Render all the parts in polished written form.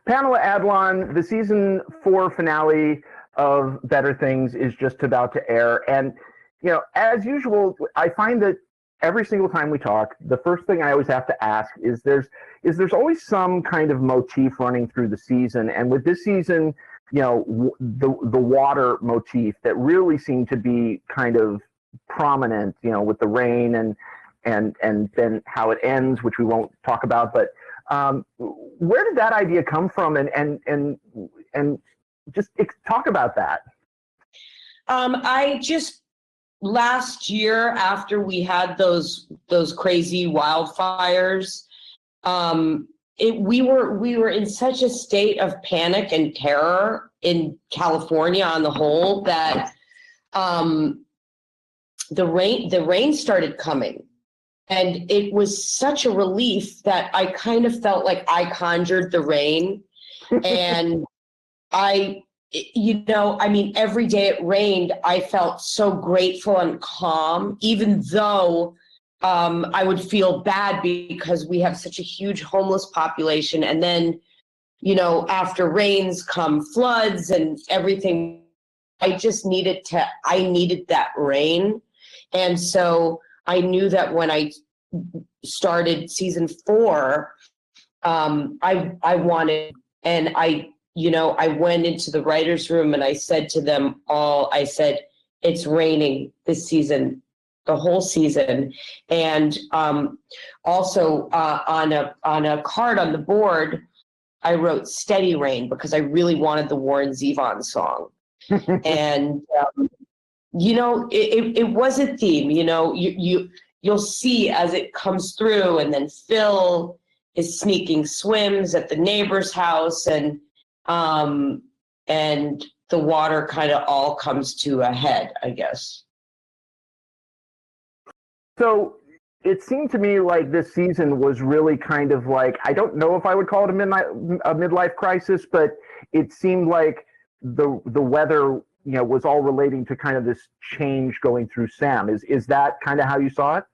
Pamela Adlon, the season 4 finale of Better Things is just about to air. And, as usual, I find that every single time we talk, the first thing I always have to ask is there's always some kind of motif running through the season. And with this season, the water motif that really seemed to be kind of prominent, with the rain and then how it ends, which we won't talk about. But where did that idea come from? And just talk about that. I just last year, after we had those crazy wildfires, we were in such a state of panic and terror in California on the whole that the rain started coming. And it was such a relief that I kind of felt like I conjured the rain. And every day it rained, I felt so grateful and calm, even though I would feel bad because we have such a huge homeless population. And then, after rains come floods and everything. I needed that rain. And so I knew that when I started season 4, I wanted, and I went into the writer's room and I said to them all, it's raining this season, the whole season. And also on a card on the board, I wrote Steady Rain because I really wanted the Warren Zevon song. And, it was a theme, you'll see as it comes through, and then Phil is sneaking swims at the neighbor's house, and the water kind of all comes to a head, I guess. So it seemed to me like this season was really kind of like, I don't know if I would call it a midlife crisis, but it seemed like the weather, was all relating to kind of this change going through Sam. Is that kind of how you saw it?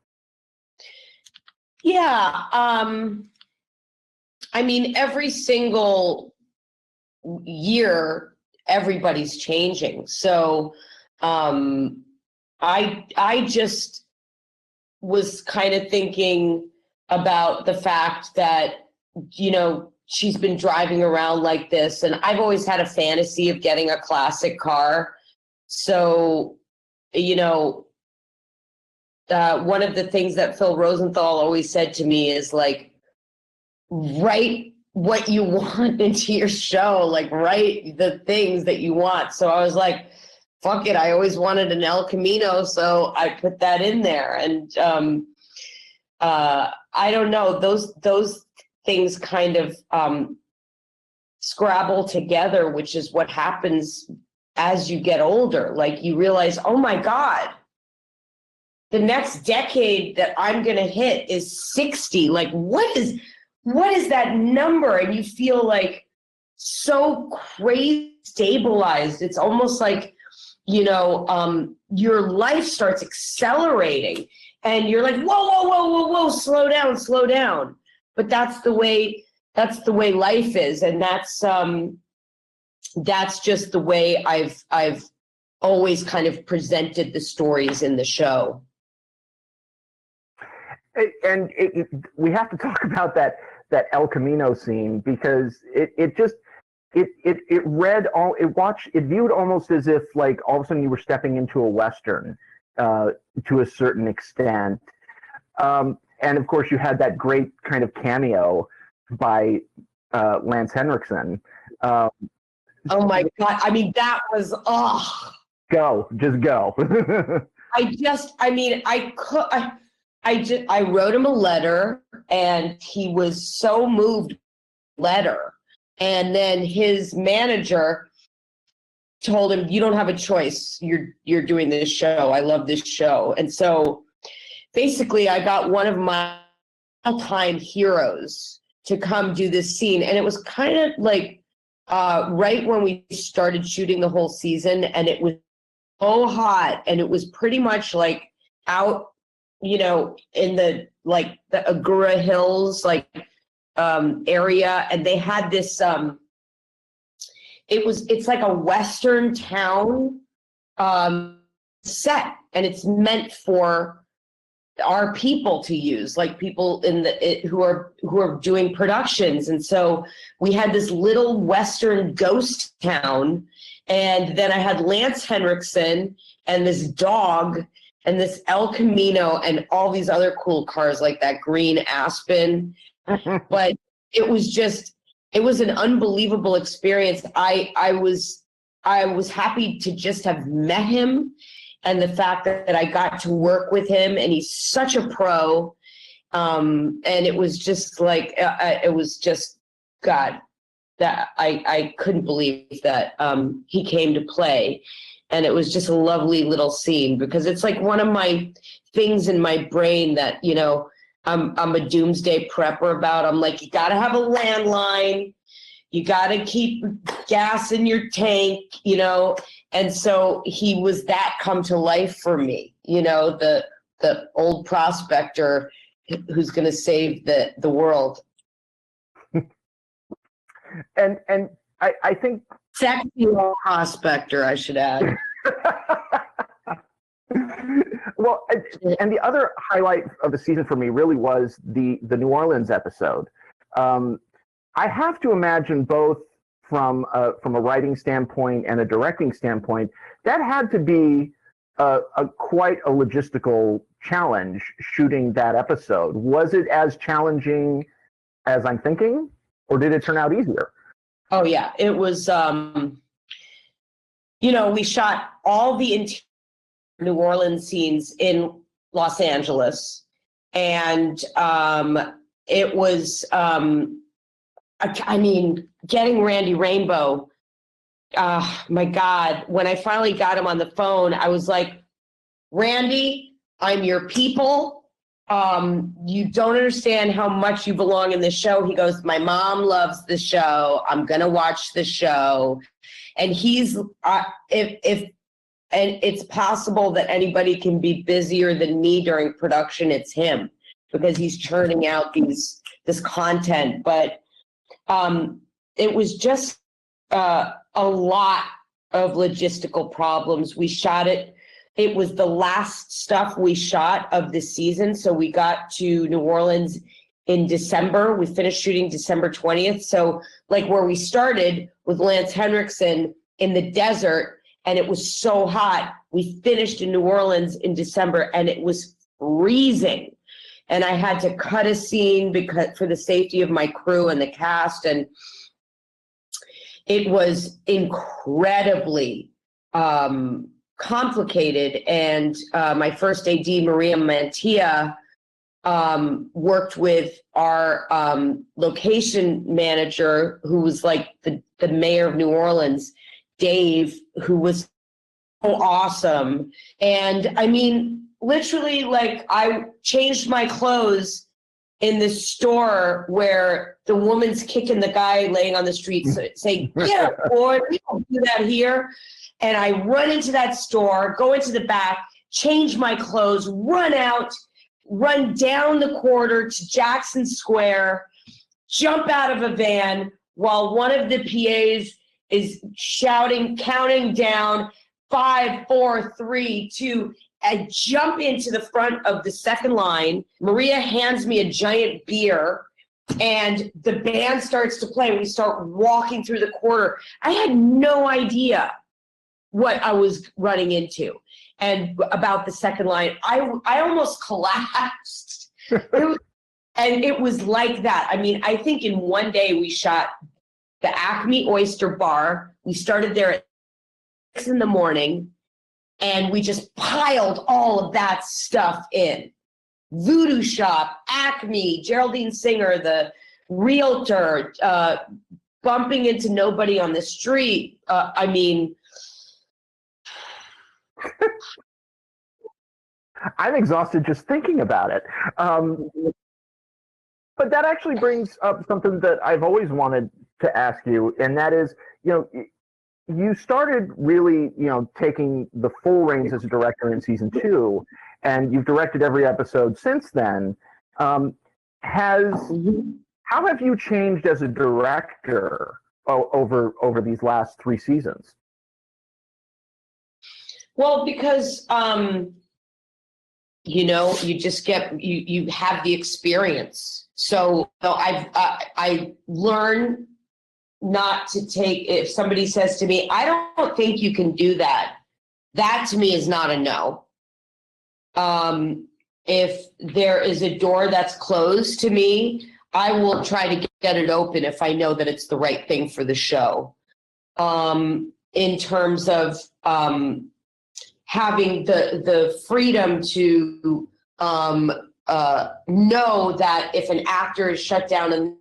Yeah. Every single year, everybody's changing. So I just was kind of thinking about the fact that, she's been driving around like this, and I've always had a fantasy of getting a classic car. So, one of the things that Phil Rosenthal always said to me is like, write what you want into your show, like write the things that you want. So I was like, fuck it. I always wanted an El Camino. So I put that in there. And I don't know, those things kind of scrabble together, which is what happens as you get older. Like you realize, oh my God, the next decade that I'm going to hit is 60. Like, what is that number? And you feel like so crazy stabilized. It's almost like, your life starts accelerating and you're like, whoa, slow down. But that's the way life is. And that's just the way I've always kind of presented the stories in the show. And we have to talk about that El Camino scene, because it viewed almost as if like all of a sudden you were stepping into a Western to a certain extent. And of course you had that great kind of cameo by Lance Henriksen. Oh my God. That was, just go. I wrote him a letter and he was so moved letter. And then his manager told him, you don't have a choice. You're doing this show. I love this show. And so basically I got one of my all-time heroes to come do this scene. And it was kind of like right when we started shooting the whole season, and it was so hot, and it was pretty much like out, in the Agura Hills, like area, and they had this. It's like a Western town set, and it's meant for our people to use, like people who are doing productions. And so we had this little Western ghost town, and then I had Lance Henriksen and this dog and this El Camino and all these other cool cars like that green Aspen. But it was an unbelievable experience. I was happy to just have met him, and the fact that I got to work with him, and he's such a pro. And it was just like, God, that I couldn't believe that he came to play. And it was just a lovely little scene, because it's like one of my things in my brain that, I'm a doomsday prepper about. I'm like, you got to have a landline. You got to keep gas in your tank, And so he was that come to life for me, the old prospector who's going to save the world. And I think sexy old prospector, I should add. Well, and the other highlight of the season for me really was the New Orleans episode. I have to imagine, both from a writing standpoint and a directing standpoint, that had to be quite a logistical challenge shooting that episode. Was it as challenging as I'm thinking, or did it turn out easier? Oh yeah, it was. We shot all the New Orleans scenes in Los Angeles, and it was. Getting Randy Rainbow, my God, when I finally got him on the phone, I was like, Randy, I'm your people. You don't understand how much you belong in this show. He goes, my mom loves the show. I'm going to watch the show. And he's, if it's possible that anybody can be busier than me during production, it's him, because he's churning out this content. But it was just a lot of logistical problems. We shot it. It was the last stuff we shot of the season. So we got to New Orleans in December. We finished shooting December 20th. So like where we started with Lance Henriksen in the desert, and it was so hot, we finished in New Orleans in December, and it was freezing. And I had to cut a scene for the safety of my crew and the cast. And it was incredibly complicated. And my first AD, Maria Mantilla, worked with our location manager, who was like the mayor of New Orleans, Dave, who was so awesome. And literally, like, I changed my clothes in the store where the woman's kicking the guy laying on the street, saying, get up, boy, we don't do that here. And I run into that store, go into the back, change my clothes, run out, run down the corridor to Jackson Square, jump out of a van while one of the PAs is shouting, counting down, 5, 4, 3, 2. I jump into the front of the second line. Maria hands me a giant beer, and the band starts to play. We start walking through the corridor. I had no idea what I was running into. And about the second line, I almost collapsed. It was like that. I think in one day we shot the Acme Oyster Bar. We started there at 6 a.m. and we just piled all of that stuff in. Voodoo Shop, Acme, Geraldine Singer, the realtor, bumping into nobody on the street. I'm exhausted just thinking about it. But that actually brings up something that I've always wanted to ask you, and that is, you started really, taking the full reins as a director in season 2, and you've directed every episode since then. Has How have you changed as a director over these last 3 seasons? Well, because you just you have the experience. So I learn not to take, if somebody says to me, I don't think you can do that. That to me is not a no. If there is a door that's closed to me, I will try to get it open if I know that it's the right thing for the show. In terms of having the freedom to know that if an actor is shut down and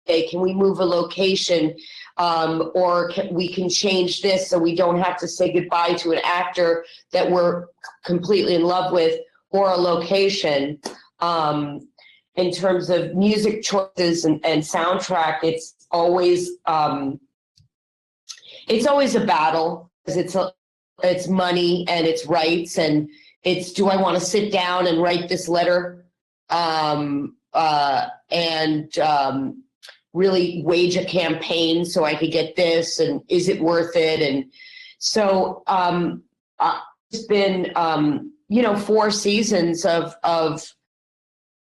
say, can we move a location, or we can change this so we don't have to say goodbye to an actor that we're completely in love with, or a location. In terms of music choices and soundtrack, it's always a battle, because it's money and it's rights, and it's, do I want to sit down and write this letter and really wage a campaign so I could get this, and is it worth it? And so it's been 4 seasons of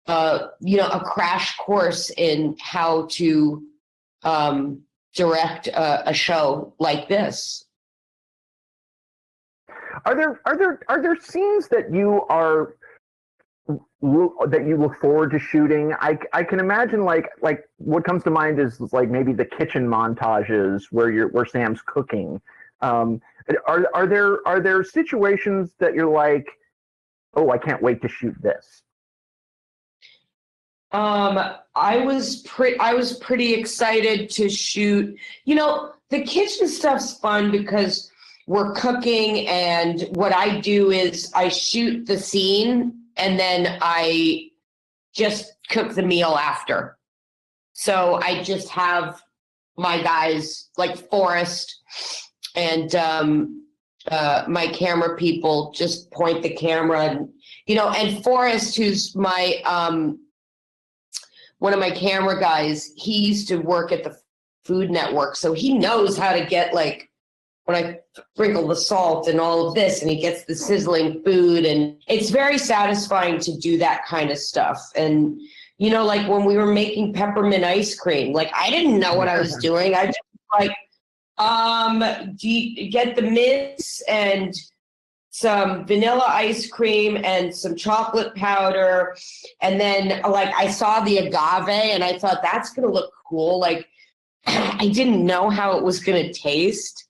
a crash course in how to direct a show like this. Are there scenes that you look forward to shooting? I can imagine like what comes to mind is like maybe the kitchen montages where Sam's cooking. Are there situations that you're like, oh, I can't wait to shoot this? I was pretty excited to shoot. The kitchen stuff's fun because we're cooking, and what I do is I shoot the scene and then I just cook the meal after. So I just have my guys like Forrest and my camera people just point the camera, and Forrest, who's my one of my camera guys, he used to work at the Food Network, so he knows how to get, like, when I sprinkle the salt and all of this, and he gets the sizzling food, and it's very satisfying to do that kind of stuff. And, like when we were making peppermint ice cream, like I didn't know what I was doing. I just do you get the mints and some vanilla ice cream and some chocolate powder. And then like I saw the agave and I thought that's going to look cool. Like I didn't know how it was going to taste,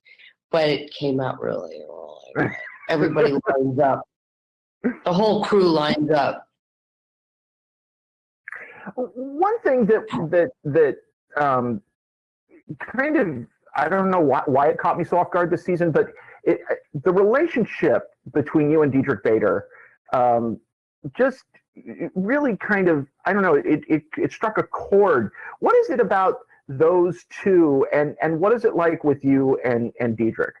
but it came out really well. Like, everybody lines up. The whole crew lines up. One thing that kind of, I don't know why it caught me so off guard this season, but the relationship between you and Diedrich Bader just really kind of, I don't know, it struck a chord. What is it about those two, and what is it like with you and Diedrich?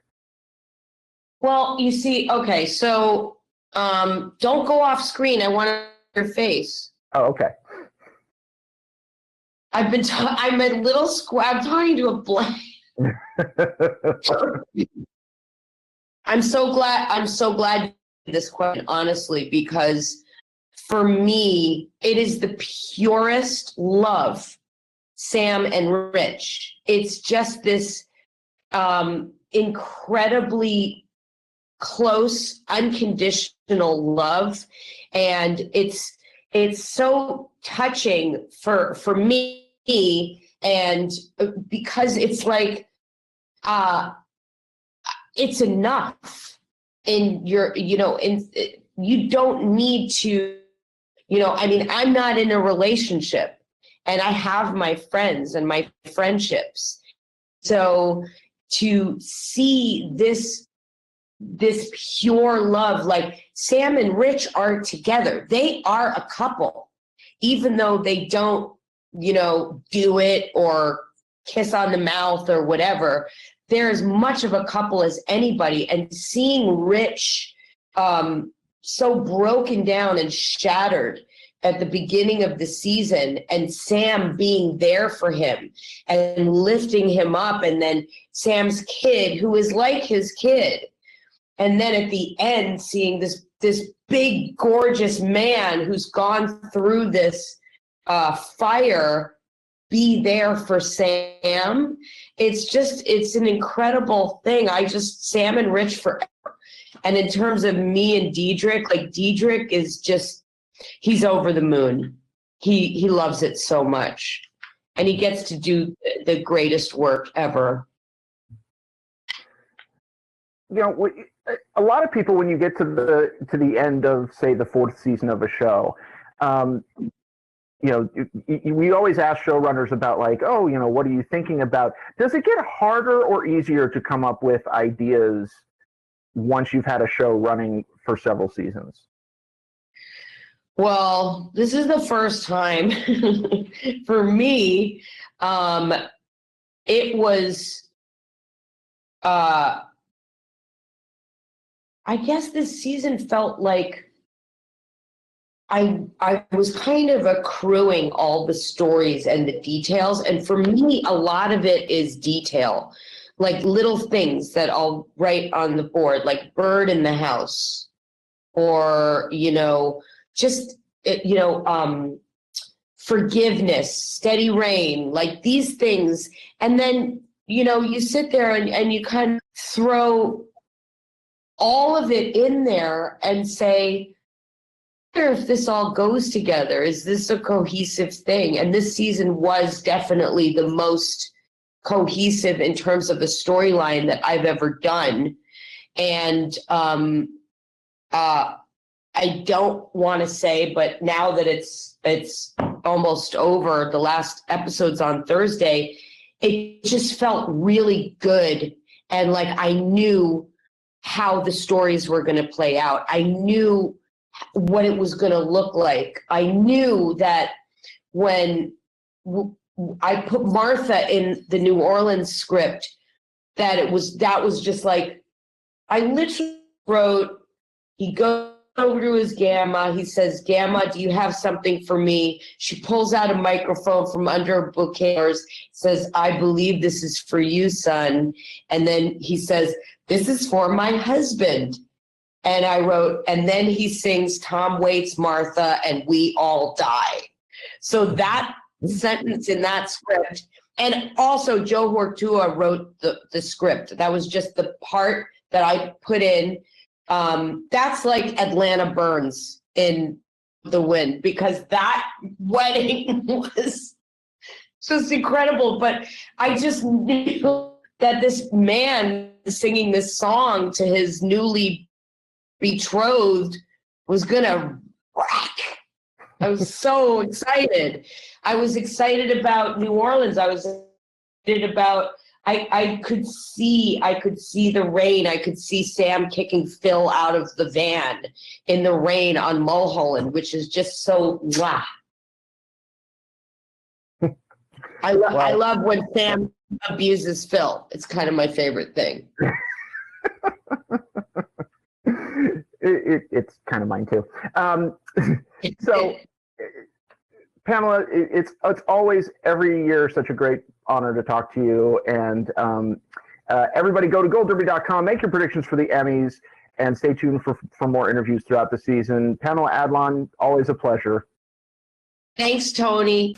Well, you see, okay, so don't go off screen. I want your face. Oh, okay. I'm a little I'm talking to a blank. I'm so glad this question, honestly, because for me, it is the purest love, Sam and Rich. It's just this incredibly close, unconditional love. And it's so touching for me. And because it's like, it's enough in your, you don't need to, I'm not in a relationship and I have my friends and my friendships. So to see this pure love, like Sam and Rich are together, they are a couple, even though they don't, do it or kiss on the mouth or whatever. They're as much of a couple as anybody. And seeing Rich so broken down and shattered at the beginning of the season, and Sam being there for him and lifting him up, and then Sam's kid, who is like his kid, and then at the end seeing this big, gorgeous man who's gone through this fire be there for Sam. It's an incredible thing. Sam and Rich forever. And in terms of me and Diedrich, like Diedrich is just, he's over the moon. He loves it so much. And he gets to do the greatest work ever. You know, a lot of people, when you get to the end of, say, the fourth season of a show, you know, we always ask showrunners about, like, oh, you know, what are you thinking about? Does it get harder or easier to come up with ideas once you've had a show running for several seasons? Well, this is the first time for me. It was, I guess this season felt like I was kind of accruing all the stories and the details. And for me, a lot of it is detail, like little things that I'll write on the board, like bird in the house, or, you know, just, you know, forgiveness, steady rain, like these things. And then, you know, you sit there and you kind of throw all of it in there and say, I wonder if this all goes together. Is this a cohesive thing? And this season was definitely the most cohesive in terms of the storyline that I've ever done. And I don't want to say, but now that it's almost over, the last episode's on Thursday, it just felt really good. And like I knew how the stories were going to play out. I knew what it was going to look like. I knew that when I put Martha in the New Orleans script, that was just like, I literally wrote, he goes over to his Gamma. He says, Gamma, do you have something for me? She pulls out a microphone from under a bouquet, says, I believe this is for you, son. And then he says, this is for my husband. And I wrote, and then he sings Tom Waits, Martha, and we all die. So that sentence in that script, and also Joe Hortua wrote the script. That was just the part that I put in. That's like Atlanta Burns in The Wind, because that wedding was just incredible. But I just knew that this man singing this song to his newly betrothed was gonna rock. I was so excited. I was excited about New Orleans. I was excited about, I could see the rain. I could see Sam kicking Phil out of the van in the rain on Mulholland, which is just so wow. I love when Sam abuses Phil. It's kind of my favorite thing. It's kind of mine too. So, Pamela, it's always every year such a great honor to talk to you. And everybody go to goldderby.com, make your predictions for the Emmys, and stay tuned for more interviews throughout the season. Pamela Adlon, always a pleasure. Thanks, Tony.